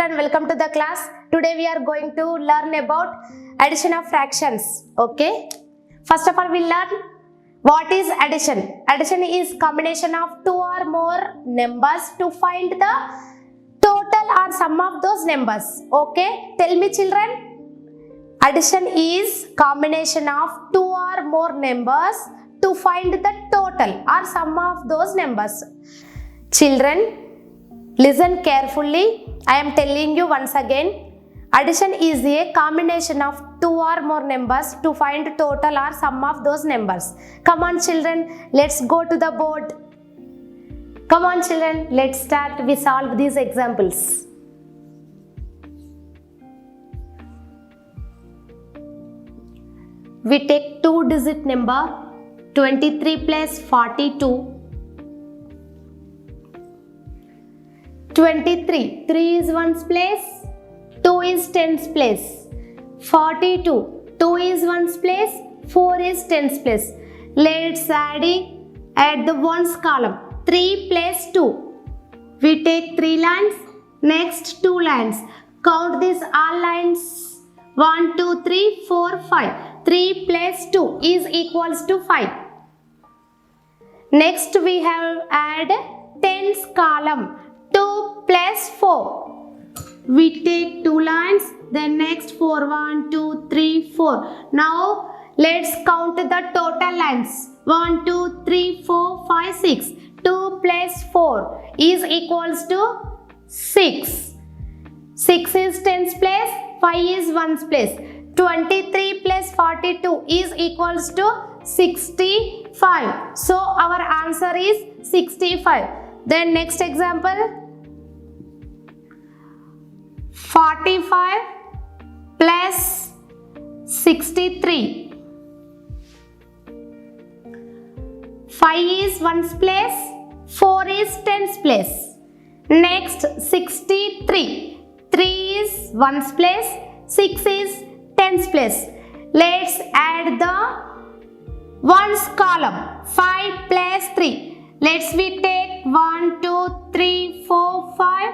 children, welcome to the class. Today we are going to learn about addition of fractions. Okay. First of all, we'll learn what is addition. Addition is combination of two or more numbers to find the total or sum of those numbers. Okay. Tell me children. Addition is combination of two or more numbers to find the total or sum of those numbers. Children, listen carefully. I am telling you once again. Addition is a combination of two or more numbers to find total or sum of those numbers. Come on children, let's go to the board. Come on children, let's start. We solve these examples. We take two-digit number 23 plus 42. 23, 3 is 1's place, 2 is 10's place. 42, 2 is 1's place, 4 is 10's place. Let's add the ones column. 3 plus 2. We take 3 lines, next 2 lines. Count these all lines. 1, 2, 3, 4, 5. 3 plus 2 is equals to 5. Next we have add 10's column. 2 plus 4. We take 2 lines, then next 4. 1, 2, 3, 4. Now let's count the total lines. 1, 2, 3, 4, 5, 6. 2 plus 4 is equals to 6. 6 is 10's place, 5 is 1's place. 23 plus 42 is equals to 65. So our answer is 65. Then next example. 45 plus 63. 5 is 1's place, 4 is 10's place. Next 63. 3 is 1's place, 6 is 10's place. Let's add the ones column. 5 plus 3. We take 1, 2, 3, 4, 5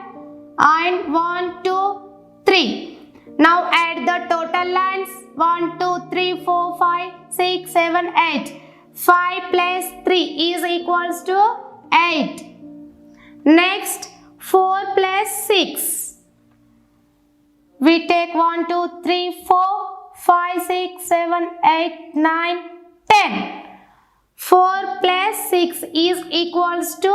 and 1, 2, 3. Now add the total lines. 1, 2, 3, 4, 5, 6, 7, 8. 5 plus 3 is equals to 8. Next 4 plus 6. We take 1, 2, 3, 4, 5, 6, 7, 8, 9, 10. 4 plus 6 is equals to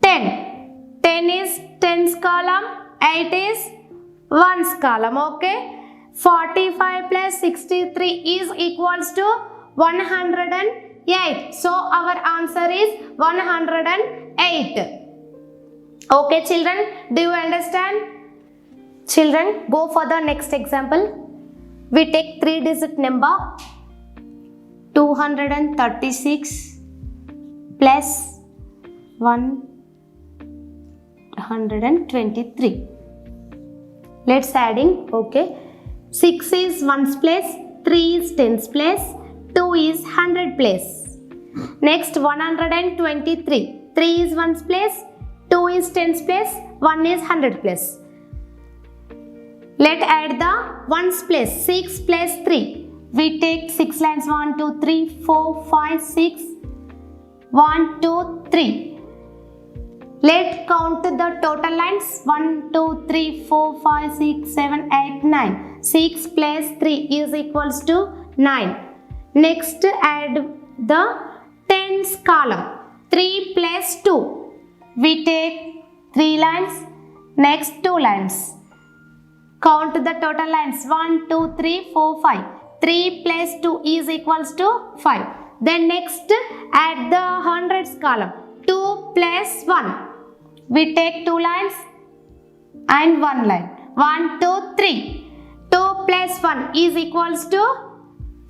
10. 10 is 10's column, 8 is 1's column, okay. 45 plus 63 is equals to 108. So our answer is 108. Okay children, do you understand? Children, go for the next example. We take three-digit number 236 plus 123. Let's adding. Okay. 6 is 1's place, 3 is 10's place, 2 is 100 place. Next 123. 3 is 1's place, 2 is 10's place, 1 is 100 place. Let's add the 1's place. 6 plus 3. We take 6 lines. 1, 2, 3, 4, 5, 6. 1, 2, 3. Let's count the total lines. 1, 2, 3, 4, 5, 6, 7, 8, 9. 6 plus 3 is equals to 9. Next add the tens column. 3 plus 2. We take 3 lines. Next 2 lines. Count the total lines. 1, 2, 3, 4, 5. 3 plus 2 is equals to 5. Then next add the hundreds column. 2 plus 1. We take 2 lines and 1 line. 1, 2, 3. 2 plus 1 is equals to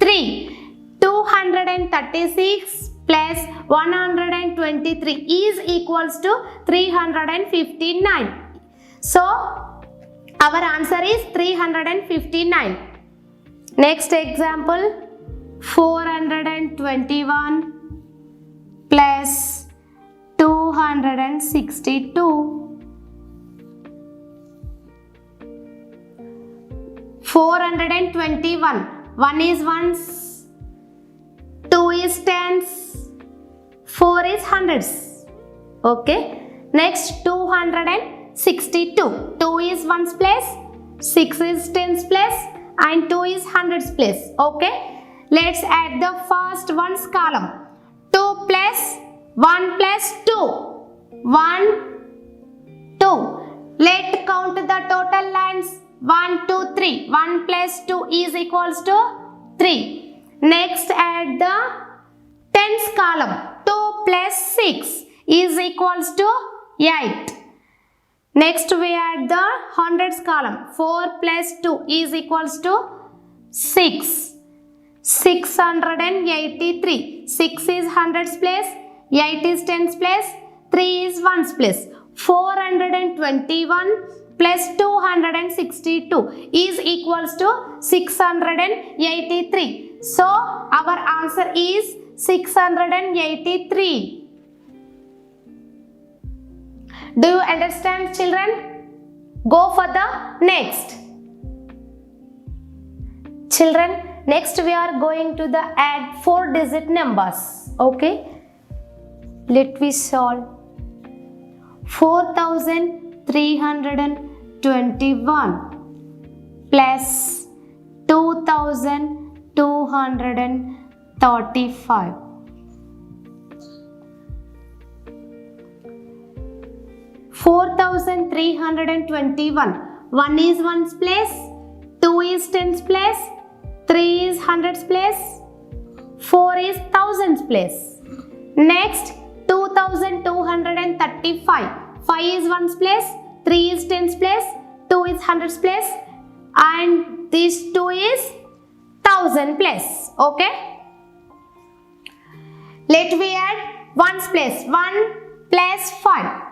3. 236 plus 123 is equals to 359. So our answer is 359. Next example. 421 plus 262 421. 1 is ones, 2 is tens, 4 is hundreds. Okay. Next 262. 2 is ones place, 6 is tens place, and 2 is hundreds place. Okay. Let's add the first ones column. 2 plus 1 plus 2. 1, 2. Let's count the total lines. 1, 2, 3. 1 plus 2 is equals to 3. Next add the tens column. 2 plus 6 is equals to 8. Next we add the hundreds column. 4 plus 2 is equals to 6. 683. 6 is hundreds place, 8 is tens place, 3 is ones place. 421 plus 262 is equals to 683. So our answer is 683. Do you understand, children? Go for the next. Children, next we are going to the add 4-digit numbers. Okay. Let me solve. 4,321 plus 2,235. 4,321. 1 is ones place, 2 is tens place, 3 is hundreds place, 4 is thousands place. Next 2,235. 5 is ones place, 3 is tens place, 2 is hundreds place, and this 2 is thousand place. Okay. Let me add ones place. 1 plus 5.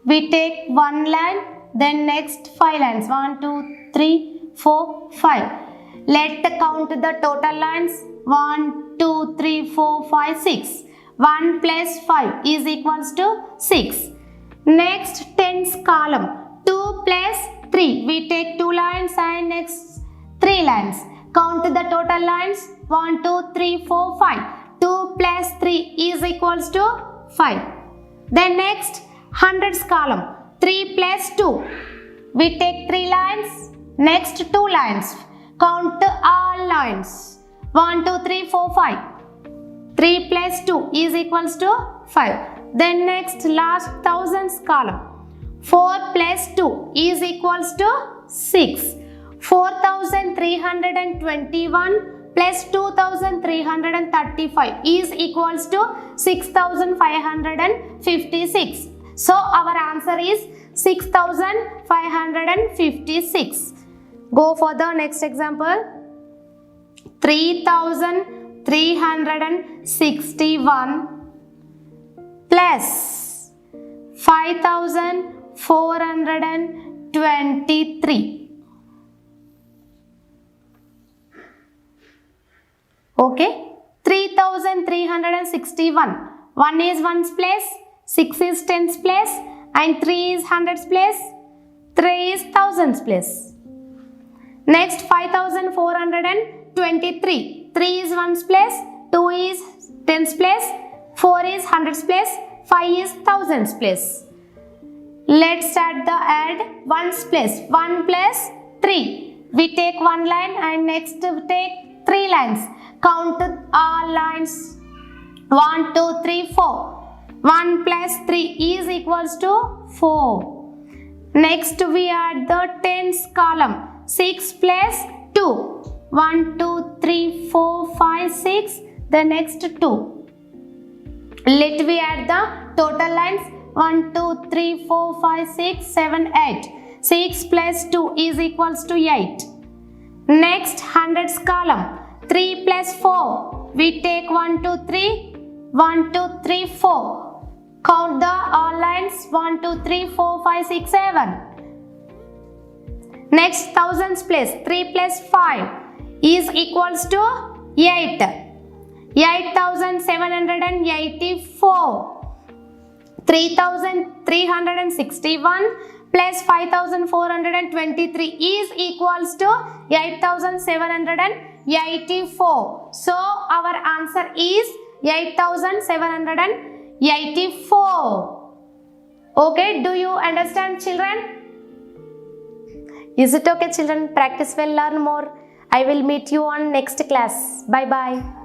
We take one line, then next 5 lines. 1, 2, 3, 4, 5. Let's count the total lines. 1, 2, 3, 4, 5, 6. 1 plus 5 is equals to 6. Next tens column. 2 plus 3. We take 2 lines and next 3 lines. Count the total lines. 1, 2, 3, 4, 5. 2 plus 3 is equals to 5. Then next hundreds column. 3 plus 2. We take 3 lines. Next 2 lines. Count all lines. 1, 2, 3, 4, 5. 3 plus 2 is equals to 5. Then next last thousands column. 4 plus 2 is equals to 6. 4,321 plus 2,335 is equals to 6,556. So our answer is 6,556. Go for the next example. 3,361 plus 5,423. Okay. 3,361. 1 is ones place, 6 is tens place, and 3 is hundreds place, 3 is thousands place. Next 5,423. 3 is ones place, 2 is tens place, 4 is hundreds place, 5 is thousands place. Let's start the add ones place. 1 plus 3. We take one line and next we take 3 lines. Count all lines. 1, 2, 3, 4. 1 plus 3 is equals to 4. Next we add the tens column. 6 plus 2. 1, 2, 3, 4, 5, 6. The next 2. Let me add the total lines. 1, 2, 3, 4, 5, 6, 7, 8. 6 plus 2 is equals to 8. Next hundreds column. 3 plus 4. We take 1, 2, 3. 1, 2, 3, 4. Count the all lines. 1, 2, 3, 4, 5, 6, 7. Next thousands place. 3 plus 5 is equals to 8. 8,784. 3,361 plus 5423 is equals to 8784. So our answer is 8784. Okay, do you understand, children? Is it okay, children? Practice well, learn more. I will meet you on next class. Bye bye.